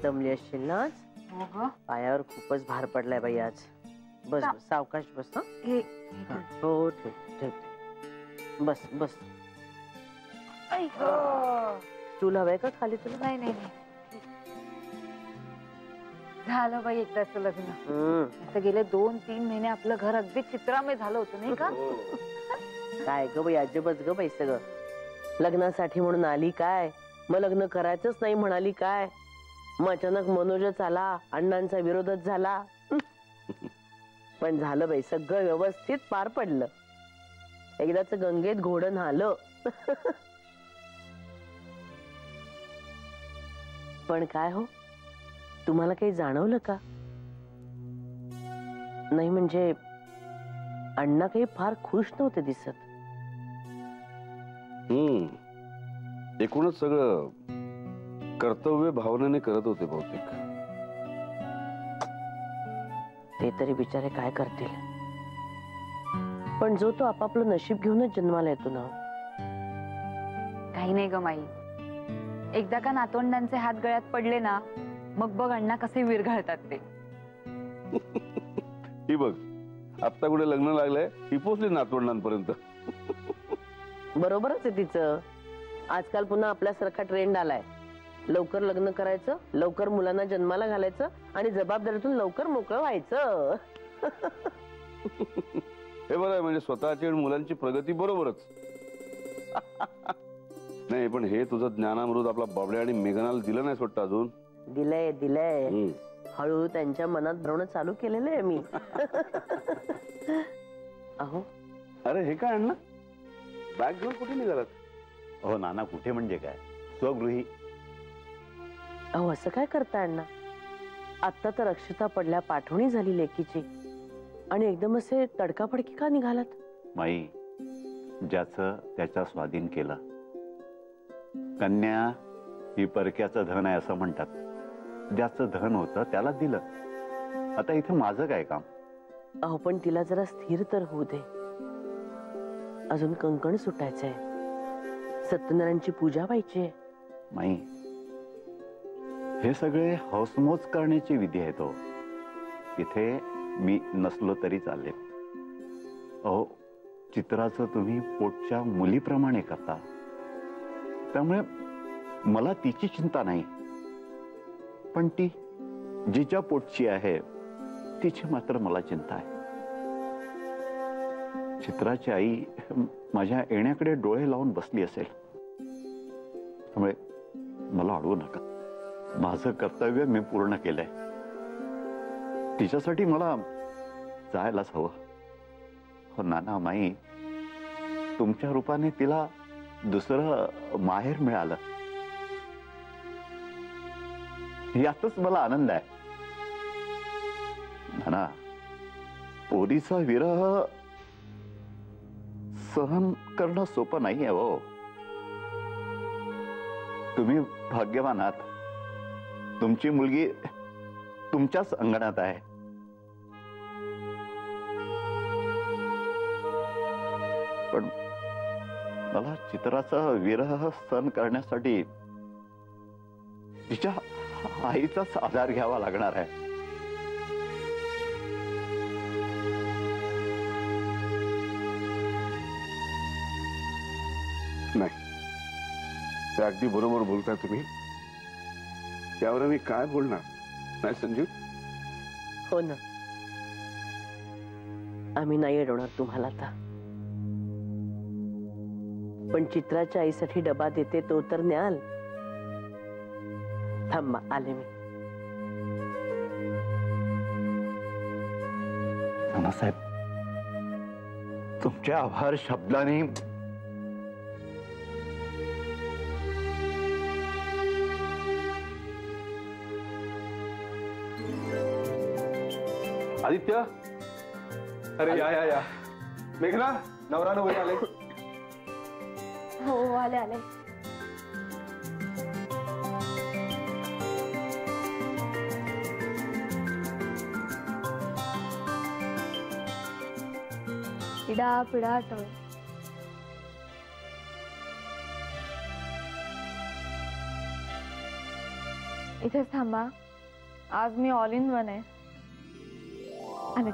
दमली असशील ना आज? हो ग, पायावर खूपच भार पडलाय बाई आज. बस बस सावकाश बस. हो ठेव ठेव. बस बस. स्टूल हवंय का खाली तुला? नाही नाही झालं बाई एकदाच लग्न. आता गेले 2-3 महिने आपलं घर अगदी चित्रामय झालं होतं नाही का? काय ग बाई अजबच ग बाई सगळं. लग्नासाठी म्हणून आली काय, मग लग्न करायचंच नाही म्हणाली काय, मग अचानक मनोजच आला, अण्णांचा विरोधच झाला. पण झालं बाई सगळं व्यवस्थित पार पडलं. एकदाच गंगेत घोडं न्हालं. पण काय हो, तुम्हाला काही जाणवलं का? नाही म्हणजे अण्णा काही फार खुश नव्हते दिसत. एकूणच सगळं कर्तव्य भावनेने करत होते बहुतेक. ते तरी बिचारे काय करतील. पण जो तो आपापलं नशीब घेऊनच जन्माला येतो ना. काही नाही ग माई, एकदा का नातवंडांचे हात गळ्यात पडले ना, मग बघ अण्णा कसे विरघळतात ते. ही बघ आता कुठे लग्न लागलंय, ही पोचली नातवंडांपर्यंत. बरोबरच आहे तिचं. आजकाल पुन्हा आपल्यासारखा ट्रेंड आलाय. लवकर लग्न करायचं, लवकर मुलांना जन्माला घालायचं आणि जबाबदारीतून लवकर मोकळं व्हायचं. हे बरं आहे, म्हणजे स्वतःची आणि मुलांची प्रगती बरोबरच. नाही पण हे तुझं ज्ञानामृत आपला बाबड्या आणि मेघनाला दिलं नाही वाटतं अजून? दिलंय दिलंय. हळूहळू त्यांच्या मनात भरवणं चालू केलेलं आहे मी. अहो अरे हे काय अण्णा, बॅग घेऊन कुठे निघालात? हो नाना, कुठे म्हणजे काय, स्वगृही. अहो असं काय करता अण्णा? आत्ता तर अक्षता पडल्या, पाठवणी झाली लेकीची, आणि एकदम असे तडकाफडकी का निघालात? माई, ज्याचं त्याच्या स्वाधीन केलं. कन्या ही परक्याचं धन आहे असं म्हणतात. ज्याचं धन होतं त्याला दिलं. आता इथे माझं काय काम? अहो पण तिला जरा स्थिर तर होऊ दे. अजून कंकण सुटायचंय, सत्यनारायणची पूजा व्हायची आहे. माई, हे सगळे हौसमौज करण्याची विधी आहे. तो इथे मी नसलो तरी चालेल. अहो चित्राचं तुम्ही पोटच्या मुलीप्रमाणे करता, त्यामुळे मला तिची चिंता नाही. पण ती जिच्या पोटची आहे तिची मात्र मला चिंता आहे. चित्राची आई माझ्या येण्याकडे डोळे लावून बसली असेल, त्यामुळे मला अडवू नका. माझं कर्तव्य मी पूर्ण केलंय. तिच्यासाठी मला जायलाच हवं. हो नाना माई, तुमच्या रूपाने तिला दुसरं माहेर मिळालं, यातच मला आनंद आहे. नाना, पोरीचा विरह सहन करणं सोपं नाही आहे हो. तुम्ही भाग्यवान आहात. तुमची मुलगी तुमच्याच अंगणात आहे. पण मला चित्राचा विरह सहन करण्यासाठी तिच्या आईचाच आधार घ्यावा लागणार आहे. नाही, ते अगदी बरोबर बोलताय तुम्ही. त्यावर मी काय बोलणार नाही संजीव. हो ना, आम्ही नाही अडवणार तुम्हाला आता. पण चित्राच्या आईसाठी डबा देते तो तर न्याल. थांबा, आले मी. नानासाहेब, तुमचे आभार शब्दाने आदित्य, अरे या या या. मेघना, नवरा नवरी आले. हो आले आले. पिडा पिडा टळ. इथेच थांबा. आज मी ऑल इन वन आहे. आले.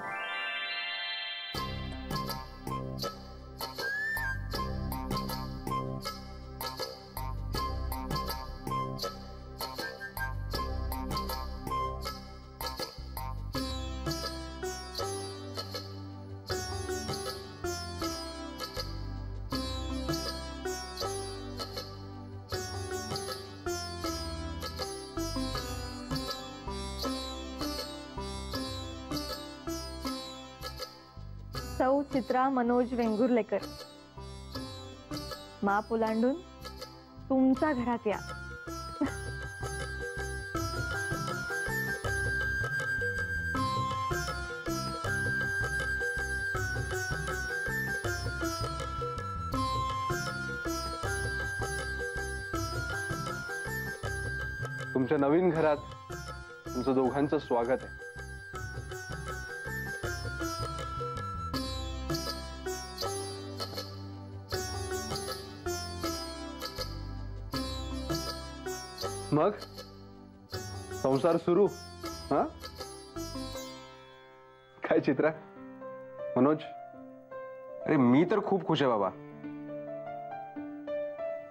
सौ चित्रा मनोज वेंगुर्लेकर, माप ओलांडून तुमच्या घरात या. तुमच्या नवीन घरात तुमचं दोघांचं स्वागत आहे. मग संसार सुरू. हा काय चित्रा, मनोज? अरे मी तर खूप खुश आहे बाबा.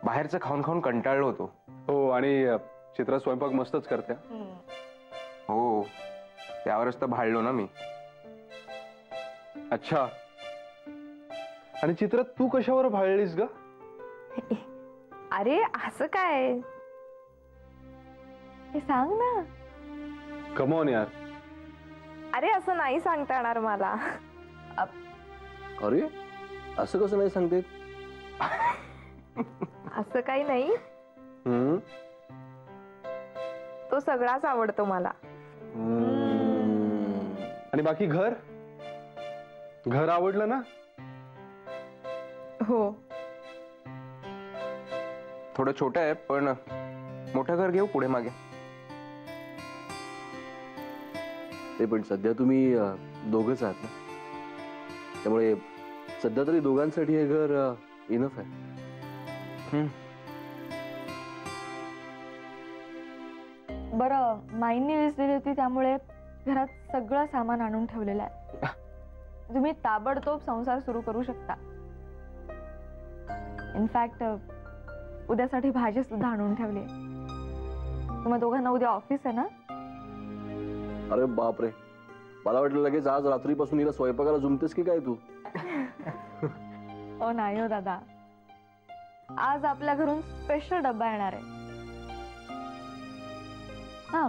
बाहेरचं खाऊन खाऊन कंटाळलो होतो. हो, आणि चित्रा स्वयंपाक मस्तच करते. हो, त्यावरच तर भाळलो ना मी. अच्छा, आणि चित्रा तू कशावर भाळलीस ग? अरे असं काय, हे सांग ना. कम ऑन यार. अरे असं नाही सांगता येणार मला. अरे असं कसं नाही सांगते? असं काही नाही. तो सगळाच आवडतो मला. आणि बाकी घर घर आवडलं ना? हो. थोडं छोटं आहे पण मोठं घर घेऊ पुढे मागे. ते पण सध्या तुम्ही दोघंच आहात ना, त्यामुळे सध्या तरी दोघांसाठी हे घर इनफ आहे. बरं, माईंनी वीज दिली होती त्यामुळे घरात सगळं सामान आणून ठेवलेलं आहे. तुम्ही ताबडतोब संसार सुरू करू शकता. इनफॅक्ट उद्यासाठी भाजी सुद्धा आणून ठेवली. तुम्हा दोघांना उद्या ऑफिस आहे ना? अरे बापरे, मला वाटलं लगेच आज रात्रीपासून हिला स्वयंपाकाला जुमतेस की काय तू? ओ नाही हो दादा, आज आपल्या घरून स्पेशल डब्बा येणार आहे. हा,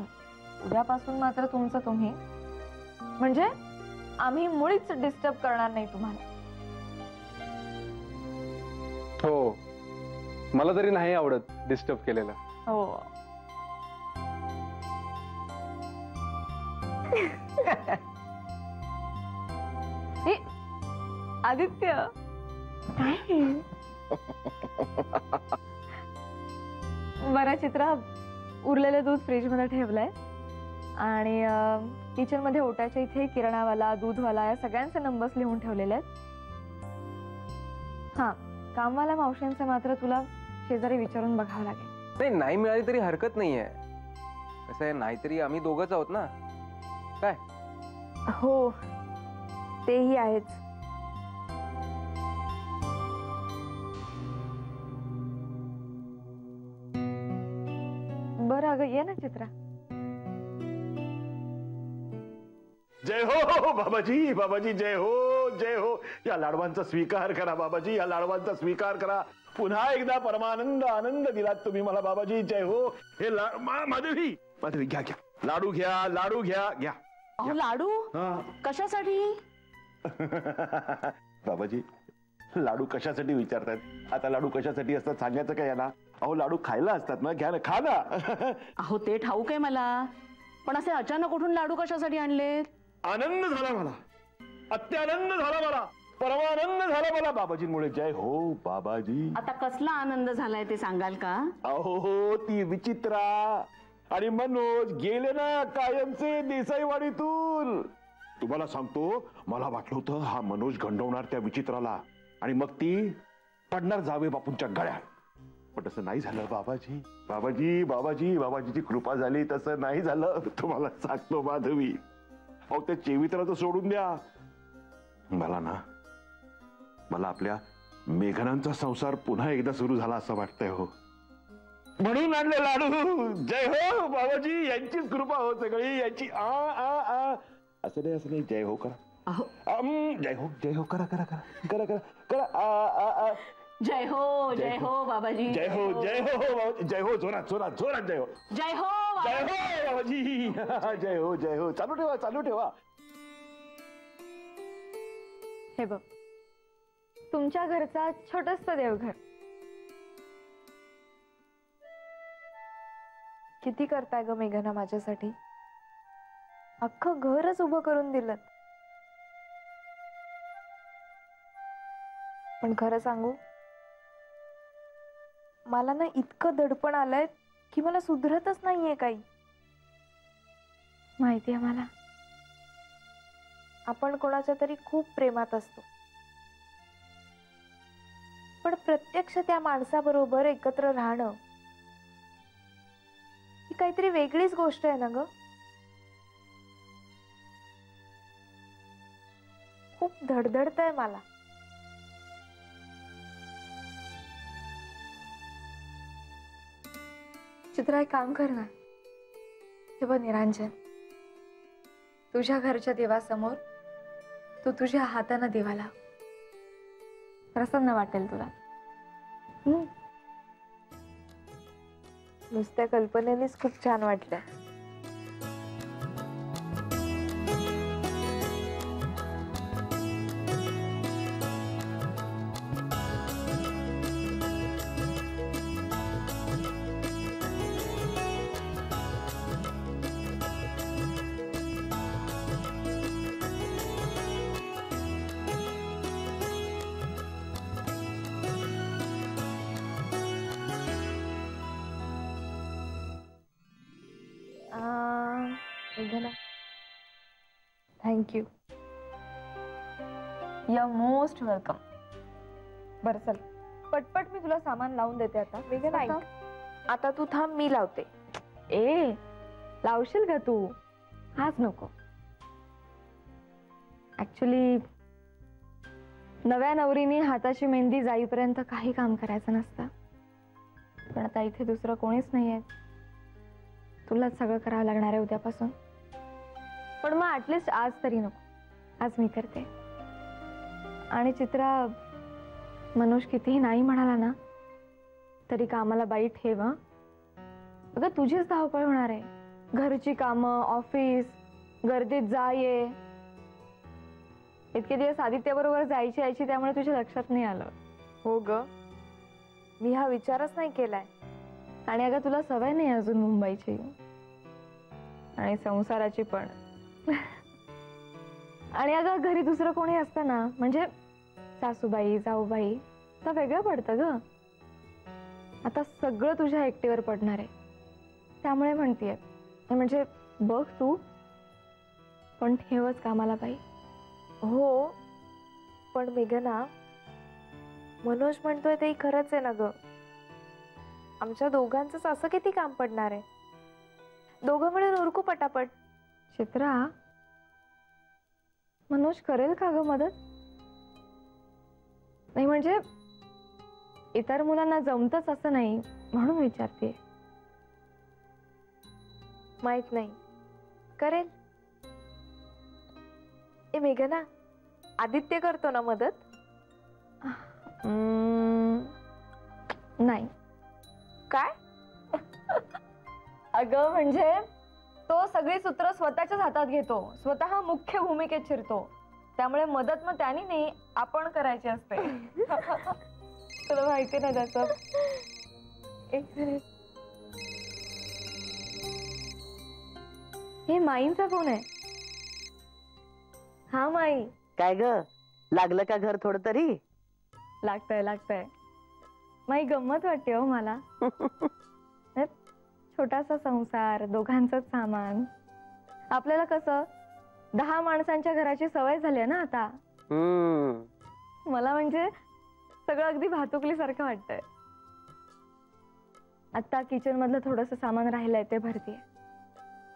उद्यापासून मात्र तुमचं तुम्ही, म्हणजे आम्ही मुळीच डिस्टर्ब करणार नाही तुम्हाला. हो, मला तरी नाही आवडत डिस्टर्ब केलेलं. हो. आदित्य काय? बरं चित्रा, उरलेलं दूध फ्रीज मध्ये ठेवलंय आणि किचन मध्ये ओट्याच्या इथे किराणावाला, दूधवाला या सगळ्यांचे नंबर्स लिहून ठेवलेले आहेत. हा, कामवाला मावशांचे मात्र तुला शेजारी विचारून बघावं लागेल. नाही मिळाली तरी हरकत नाहीये. कसं आहे, नाहीतरी आम्ही दोघंच आहोत ना. काय? हो, तेही आहेच. बरं अगं, ये ना चित्रा. जय हो बाबाजी, बाबाजी जय हो, जय हो. या लाडवांचा स्वीकार करा बाबाजी, या लाडवांचा स्वीकार करा. पुन्हा एकदा परमानंद आनंद दिलात तुम्ही मला बाबाजी. जय हो. हे माधवी, माधवी घ्या घ्या, लाडू घ्या, लाडू घ्या, घ्या. अहो लाडू कशासाठी? बाबाजी, लाडू कशासाठी विचारतात? आता लाडू कशासाठी असतात सांगायचं काय यांना? अहो लाडू खायला असतात ना, घ्या ना, खा ना. अहो ते ठाऊक आहे मला, पण असे अचानक उठून लाडू कशासाठी आणलेत? आनंद झाला मला, अत्यानंद झाला मला, परमानंद झाला मला बाबाजींमुळे. जय हो बाबाजी. आता कसला आनंद झालाय ते सांगाल का? अहो ती विचित्रा आणि मनोज गेले ना कायमचे देसाईवाडीतून. तुम्हाला सांगतो, मला वाटलं होतं हा मनोज गंडवणार त्या विचित्राला आणि मग ती पडणार जावे बापूंच्या गळ्यात. पण तसं नाही झालं बाबाजी. बाबाजी बाबाजी बाबाजीची कृपा झाली, तसं नाही झालं. तुम्हाला सांगतो माधवी, अहो त्या चेवित्राचं सोडून द्या. मला आपल्या मेघनांचा संसार पुन्हा एकदा सुरू झाला असं वाटतंय हो. म्हणून आणले लाडू. जय हो बाबाजी, यांचीच कृपा हो सगळी, यांची. आ आ आ असं नाही जय हो करा. जय हो करा करा करा करा करा करा. आ आ आ जय हो बाबाजी. जय हो बाबाजी. जय हो, जोरात जोरात जोरात जय हो. जय हो बाबाजी. जय हो. चालू ठेवा. हे बघ, तुमच्या घरचा छोटस देवघर किती करताय ग मेघना माझ्यासाठी. अख्खं घरच उभं करून दिलं. पण खरं सांगू, मला ना इतकं दडपण आलंय की मला सुधरतच नाहीये काही. माहितीये मला, आपण कोणाच्या तरी खूप प्रेमात असतो, पण प्रत्यक्ष त्या माणसाबरोबर एकत्र राहणं ही काहीतरी वेगळीच गोष्ट आहे ना ग. खूप धडधडतंय मला. चित्रा, एक काम कर ना. हे बघ निरांजन, तुझ्या घरच्या देवासमोर तू तुझ्या हाताने दिवा लाव. प्रसन्न वाटेल तुला. नुसत्या कल्पनेनेच खूप छान वाटलं. Thank you. You are most welcome. बरं चल, पटपट मी तुला सामान लावून देते आता. मेघना, आता तू थांब, मी लावते. ए, लावशील का तू? हाच नको. ऍक्च्युली नव्या नवरीने हाताची मेहंदी जाईपर्यंत काही काम करायचं नसतं. पण आता इथे दुसरं कोणीच नाहीये. तुलाच सगळं करावं लागणार आहे उद्यापासून. पण मग ऍटलिस्ट आज तरी नको. आज मी करते. आणि चित्रा, मनोज कितीही नाही म्हणाला ना तरी कामाला बाई ठेव. अगं तुझीच धावपळ होणार आहे. घरची कामं, ऑफिस, गर्दीत जा ये. इतके दिवस आदित्यबरोबर जायची यायची, त्यामुळे तुझ्या लक्षात नाही आलं. हो ग, मी हा विचारच नाही केलाय. आणि अगं तुला सवय नाही अजून मुंबईची आणि संसाराची पण. आणि अगं घरी दुसरं कोणी असतं ना, म्हणजे सासूबाई, जाऊबाई, तर वेगळं पडतं ग. आता सगळं तुझ्या एकटीवर पडणार आहे. त्यामुळे म्हणतीये, म्हणजे बघ तू पण ठेवच कामाला बाई. हो, पण मेघना, मनोज म्हणतोय ते खरंच आहे ना ग. आमच्या दोघांचंच असं किती काम पडणार आहे. दोघं मिळून उरकू पटापट. चित्रा, मनोज करेल का ग मदत? नाही म्हणजे इतर मुलांना जमतच असं नाही म्हणून विचारते. माहित नाही, करेल. ए मेघना, आदित्य करतो ना मदत? नाही. काय? अगं म्हणजे तो सगळी सूत्र स्वतःच्याच हातात घेतो, स्वतः मुख्य भूमिकेत शिरतो. त्यामुळे मदत मग त्याने नाही, आपण करायची असते. तुला माहिती ना त्याचं. एक मिनिट, हे माईंचा फोन आहे. हा माई. काय ग, लागलं का घर थोडं तरी? लागतंय. माई गंमत वाटते हो मला. छोटासा संसार, दोघांचंच सामान. आपल्याला कसं 10 माणसांच्या घराची सवय झाली आहे ना आता. मला म्हणजे सगळं अगदी भातुकली सारखं वाटतंय. आता किचन मधलं थोडंसं सामान राहिलंय ते भरतीये.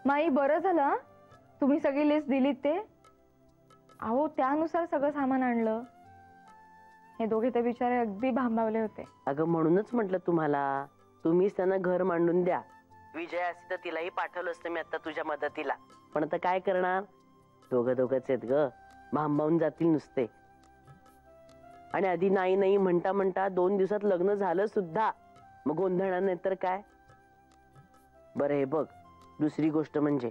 माई बरं झालं हं? तुम्ही सगळी लिस्ट दिलीत ते. अहो त्यानुसार सगळं सामान आणलं. हे दोघे तर बिचारे अगदी भांबावले होते. अगं म्हणूनच म्हटलं तुम्हाला, तुम्हीच त्यांना घर मांडून द्या. विजय असती तर तिलाही पाठवलं असतं मी आता तुझ्या मदतीला. पण आता काय करणार, दोघंच आहेत ग, भांबावून जातील नुसते. आणि आधी नाही नाही म्हणता म्हणता 2 दिवसात लग्न झालं सुद्धा. मग गोंधळणार नाही तर काय. बरं हे बघ, दुसरी गोष्ट म्हणजे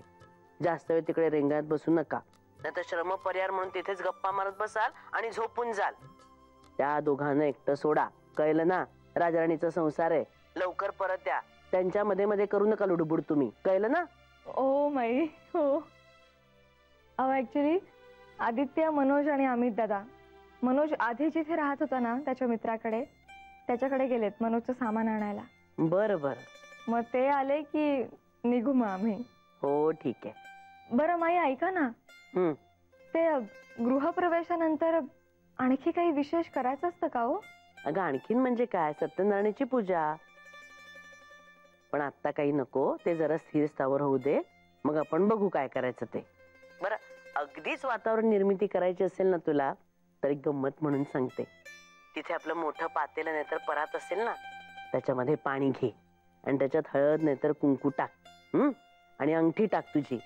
जास्त वेळ तिकडे रेंगाळत बसू नका, नाहीतर श्रम पर्याय म्हणून तिथेच गप्पा मारत बसाल आणि झोपून जाल. त्या दोघांना एकटं सोडा, कळलं ना. राजाराणीचा संसार आहे, लवकर परत या. त्यांच्या मध्ये मध्ये करू नका लुडबुड तुम्ही, कळलं ना. ओ माई हो. अहो ऍक्च्युली आदित्य, मनोज आणि अमित दादा, मनोज आधी जिथे राहत होता ना त्याच्या मित्राकडे, त्याच्याकडे गेलेत मनोजचं सामान आणायला. बरं बरं. मग ते आले की निघू मग आम्ही. हो ठीक आहे. बरं माई ऐका ना, ते गृहप्रवेशानंतर आणखी काही विशेष करायचं असतं का हो? अगं आणखीन म्हणजे काय, सत्यनारायणाची पूजा. पण आता काही नको, ते जरा स्थिर स्थावर होऊ दे, मग आपण बघू काय करायचं ते. बरं अगदीच वातावरण निर्मिती करायची असेल ना तुला, तर एक गंमत म्हणून सांगते. तिथे आपलं मोठं पातेलं नाहीतर परात असेल ना, त्याच्यामध्ये पाणी घे आणि त्याच्यात हळद नाहीतर कुंकू टाक. आणि अंगठी टाक तुझी,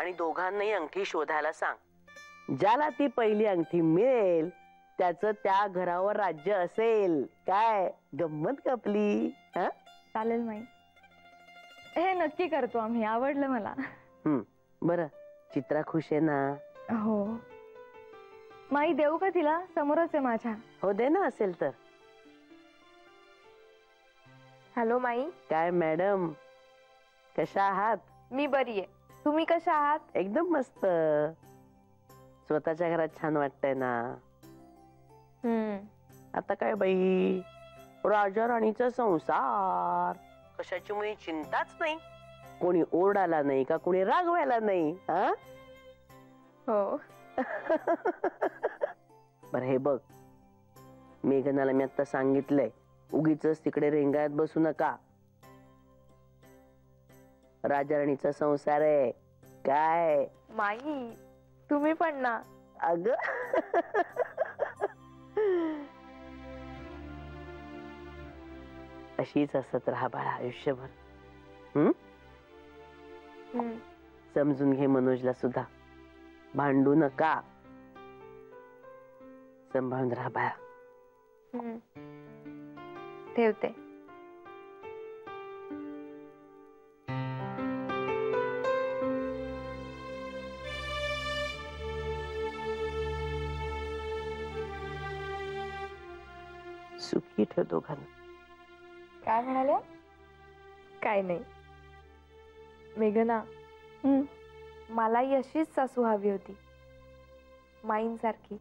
आणि दोघांनाही अंगठी शोधायला सांग. ज्याला ती पहिली अंगठी मिळेल त्याचं त्या घरावर राज्य असेल. काय गंमत कापली? हा चालेल माई, हे नक्की करतो आम्ही. आवडलं मला. बरं चित्रा खुश आहे ना? हो माई, देऊ का तिला? समोरच आहे माझ्या. हो दे ना असेल तर. हॅलो माई. काय मॅडम, कशा आहात? मी बरी आहे, तुम्ही कशा आहात? एकदम मस्त. स्वतःच्या घरात छान वाटतंय ना? आता काय बाई, राजा राणीचा संसार, कशाची मुळी चिंताच नाही. कोणी ओरडायला नाही का, कोणी रागवायला नाही. हा हो. बर हे बघ, मेघनाला मी आता सांगितलंय, उगीच तिकडे रेंगाळत बसू नका. राजा राणीचा संसार आहे. काय माई तुम्ही पण ना. अग अशीच असत राहा बाळा आयुष्यभर. समजून घे मनोजला सुद्धा, भांडू नका, सांभाळून राहा बाळा. ठेवते. सुखी ठेव दोघांना. काय म्हणाले? काय नाही मेघना, मलाही अशीच सासू हवी होती, माईंसारखी.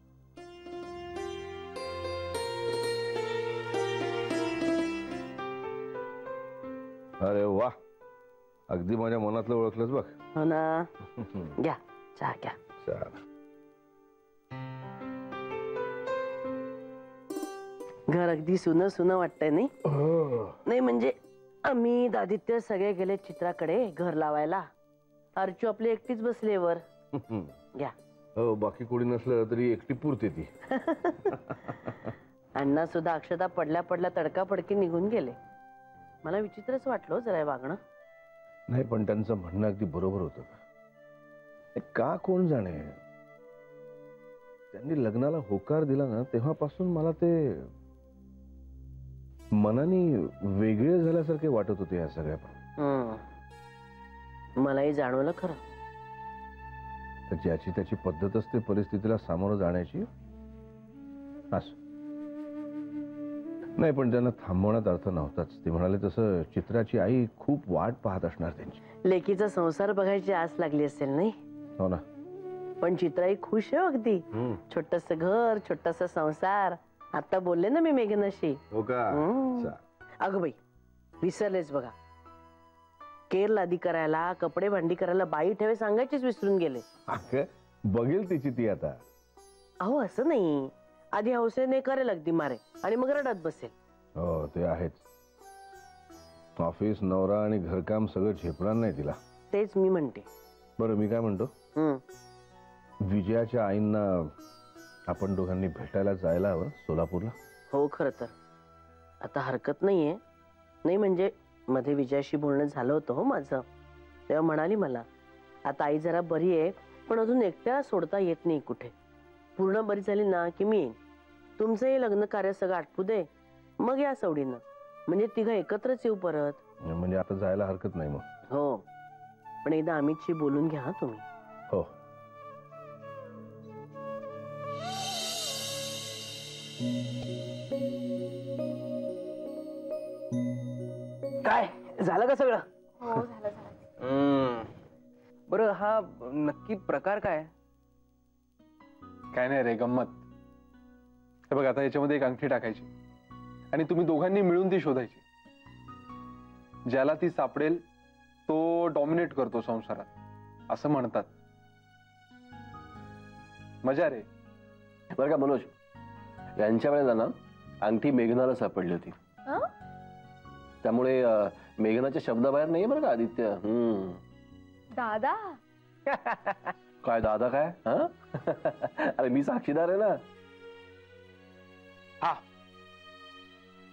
अरे वा, अगदी माझ्या मनातलं ओळखलंच बघ. हो ना. घ्या चहा घ्या. घर अगदी सुन सुन वाटतंय नाही? नाही म्हणजे अमित, आदित्य सगळे गेले चित्राकडे घर लावायला. अर्चू आपली एकटीच बसली वर. घ्या. हो, बाकी कोणी नसलं तरी एकटी पुरते ती. अण्णा सुद्धा अक्षता पडल्या पडल्या तडकाफडकी निघून गेले. मला विचित्रच वाटलं जरा वागणं. नाही पण त्यांचं म्हणणं अगदी बरोबर होतं. का कोण जाणे, त्यांनी लग्नाला होकार दिला ना तेव्हापासून मला ते मनाने वेगळे झाल्यासारखे वाटत होते या सगळ्या. मलाही जाणवलं खरं. तर ज्याची त्याची पद्धत असते परिस्थितीला सामोरं जाण्याची. असं नाही, पण त्यांना थांबवण्यात अर्थ नव्हताच. ते म्हणाले तसं चित्राची आई खूप वाट पाहत असणार त्यांची. लेकीचा संसार बघायची आस लागली असेल नाही? हो ना. पण चित्राई खुश आहे अगदी. छोटस घर, छोटासा संसार. आता बोलले ना मी मेघनाशी. हो का? अगं बाई विसरलेच बघा, केर लादी करायला, कपडे भांडी करायला बाई ठेवे सांगायचीच विसरून गेले. बघेल तिची ती आता. अहो असं नाही, आधी हौसेने करेल अगदी मारे आणि मग रडत बसेल. हो ते आहेच. ऑफिस, नवरा आणि घरकाम सगळं झेपणार नाही तिला. तेच मी म्हणते. बरं मी काय म्हणतो, हम्म. विजयाच्या आईंना आपण दोघांनी भेटायला जायला हवं सोलापूरला. हो खरं तर आता हरकत नाहीये. नाही म्हणजे मध्ये विजयाशी बोलणं झालं होतं हो माझं. तेव्हा म्हणाली मला आता आई जरा बरी आहे पण अजून एकट्याला सोडता येत नाही कुठे. पूर्ण बरी झाली ना की मी येईन. तुमचंही लग्न कार्य सगळं आटपू दे मग या सवडीनं. म्हणजे तिघं एकत्रच येऊ परत. म्हणजे आता जायला हरकत नाही मग. हो पण एकदा अमितशी बोलून घ्या हा तुम्ही. हो. काय झालं का सगळं? हो झालं झालं. बरं हा नक्की प्रकार काय? काय नाही रे, गंमत. हे बघ आता याच्यामध्ये एक अंगठी टाकायची आणि तुम्ही दोघांनी मिळून ती शोधायची. ज्याला ती सापडेल तो डॉमिनेट करतो संसारात असं म्हणतात. मजा रे. बरं का मनोज, यांच्या वेळेला ना अंगठी मेघनाला सापडली होती. त्यामुळे मेघनाच्या शब्दाबाहेर नाही बरं का आदित्य. दादा काय दादा काय? हा अरे मी साक्षीदार आहे ना. हा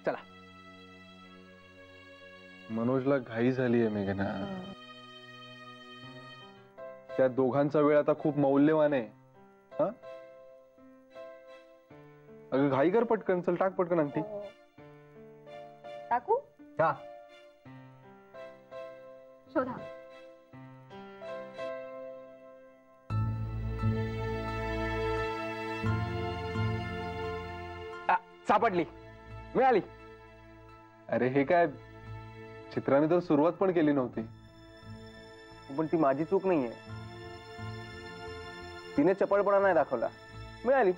चला. मनोजला घाई झालीये मेघना. त्या दोघांचा वेळ आता खूप मौल्यवान आहे. हा अगं घाई कर पटकन. चल टाक पटकन अंगठी. टाकू? हा. शोधा. सापडली, मिळाली. अरे हे काय, चित्राने तर सुरुवात पण केली नव्हती. पण ती माझी चूक नाहीये. तिने चपळपणा नाही दाखवला, मिळाली.